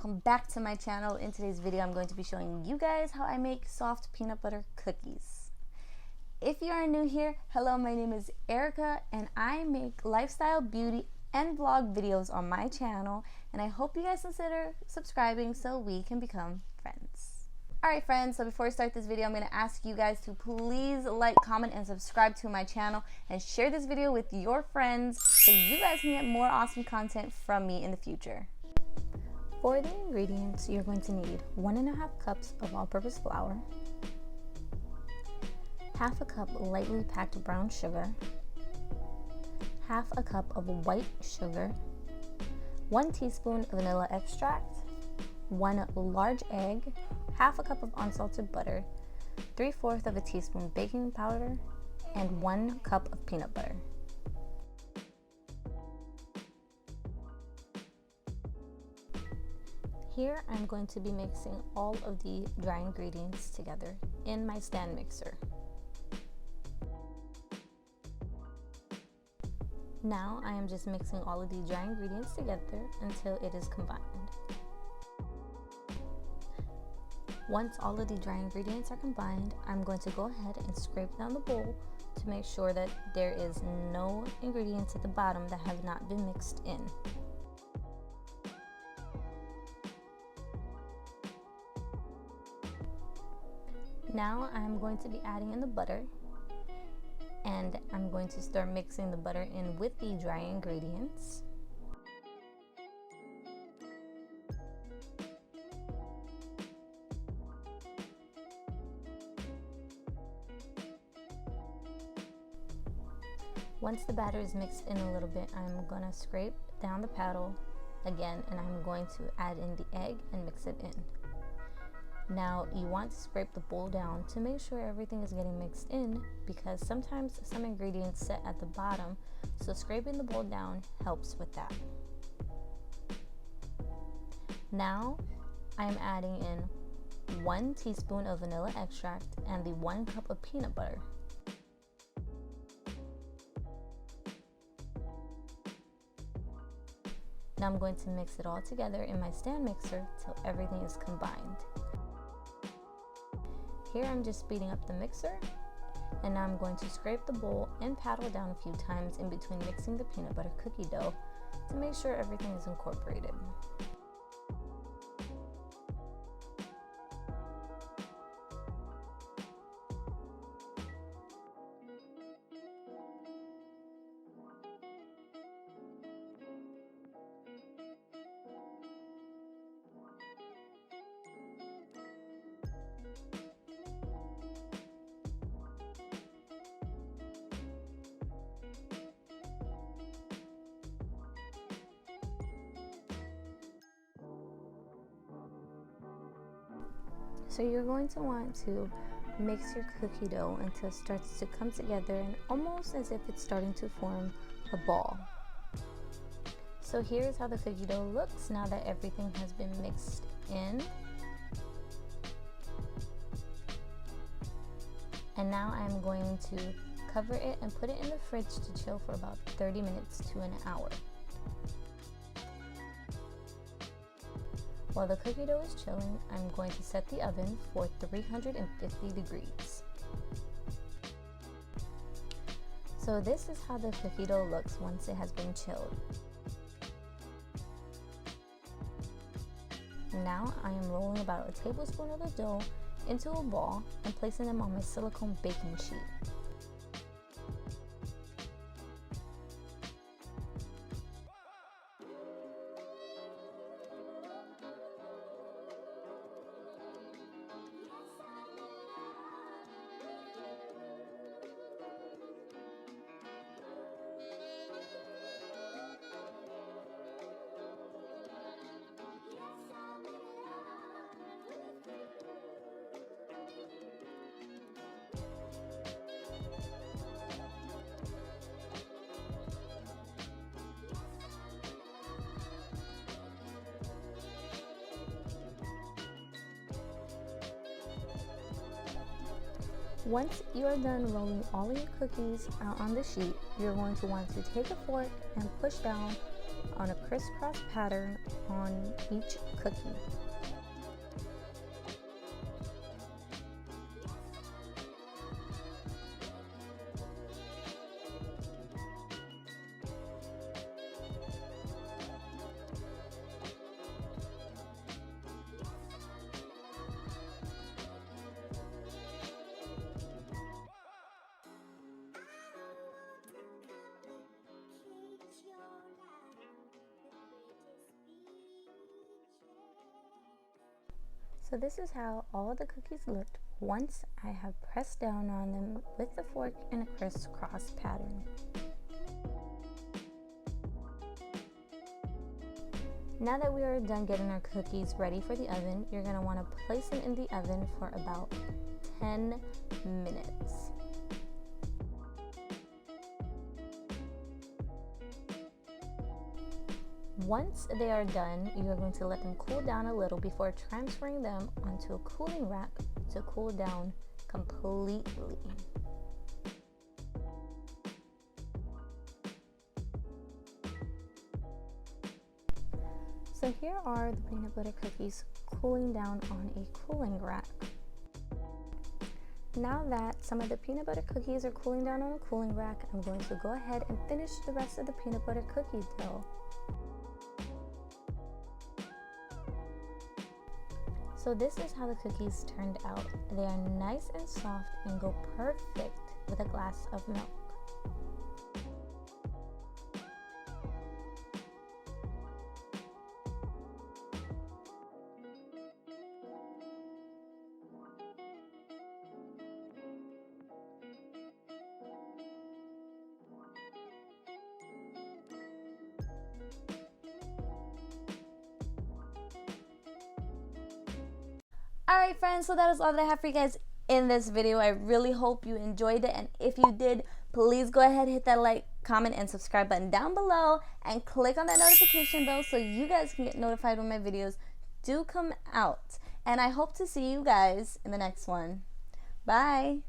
welcome back to my channel. In today's video, I'm going to be showing you guys how I make soft peanut butter cookies. If you are new here, hello, my name is Erica and I make lifestyle, beauty, and vlog videos on my channel, and I hope you guys consider subscribing so we can become friends. Alright friends, so before we start this video, I'm going to ask you guys to please like, comment, and subscribe to my channel and share this video with your friends so you guys can get more awesome content from me in the future. For the ingredients, you're going to need 1.5 cups of all-purpose flour, half a cup lightly packed brown sugar, half a cup of white sugar, 1 teaspoon vanilla extract, 1 large egg, half a cup of unsalted butter, 3/4 of a teaspoon baking powder, and 1 cup of peanut butter. Here I'm going to be mixing all of the dry ingredients together in my stand mixer. Now I am just mixing all of the dry ingredients together until it is combined. Once all of the dry ingredients are combined, I'm going to go ahead and scrape down the bowl to make sure that there is no ingredients at the bottom that have not been mixed in. Now I'm going to be adding in the butter, and I'm going to start mixing the butter in with the dry ingredients. Once the batter is mixed in a little bit, I'm going to scrape down the paddle again, and I'm going to add in the egg and mix it in. Now you want to scrape the bowl down to make sure everything is getting mixed in, because sometimes some ingredients sit at the bottom, so scraping the bowl down helps with that. Now I am adding in 1 teaspoon of vanilla extract and the 1 cup of peanut butter. Now I'm going to mix it all together in my stand mixer till everything is combined. Here I'm just speeding up the mixer, and now I'm going to scrape the bowl and paddle down a few times in between mixing the peanut butter cookie dough to make sure everything is incorporated. So you're going to want to mix your cookie dough until it starts to come together and almost as if it's starting to form a ball. So here's how the cookie dough looks now that everything has been mixed in. And now I'm going to cover it and put it in the fridge to chill for about 30 minutes to an hour. While the cookie dough is chilling, I'm going to set the oven for 350 degrees. So this is how the cookie dough looks once it has been chilled. Now I am rolling about a tablespoon of the dough into a ball and placing them on my silicone baking sheet. Once you are done rolling all of your cookies out on the sheet, you're going to want to take a fork and push down on a crisscross pattern on each cookie. So this is how all the cookies looked once I have pressed down on them with the fork in a crisscross pattern. Now that we are done getting our cookies ready for the oven, you're going to want to place them in the oven for about 10 minutes. Once they are done, you are going to let them cool down a little before transferring them onto a cooling rack to cool down completely. So here are the peanut butter cookies cooling down on a cooling rack. Now that some of the peanut butter cookies are cooling down on a cooling rack, I'm going to go ahead and finish the rest of the peanut butter cookie dough. So this is how the cookies turned out. They are nice and soft and go perfect with a glass of milk. Alright friends, so that is all that I have for you guys in this video. I really hope you enjoyed it, and if you did, please go ahead, hit that like, comment, and subscribe button down below, and click on that notification bell so you guys can get notified when my videos do come out. And I hope to see you guys in the next one. Bye!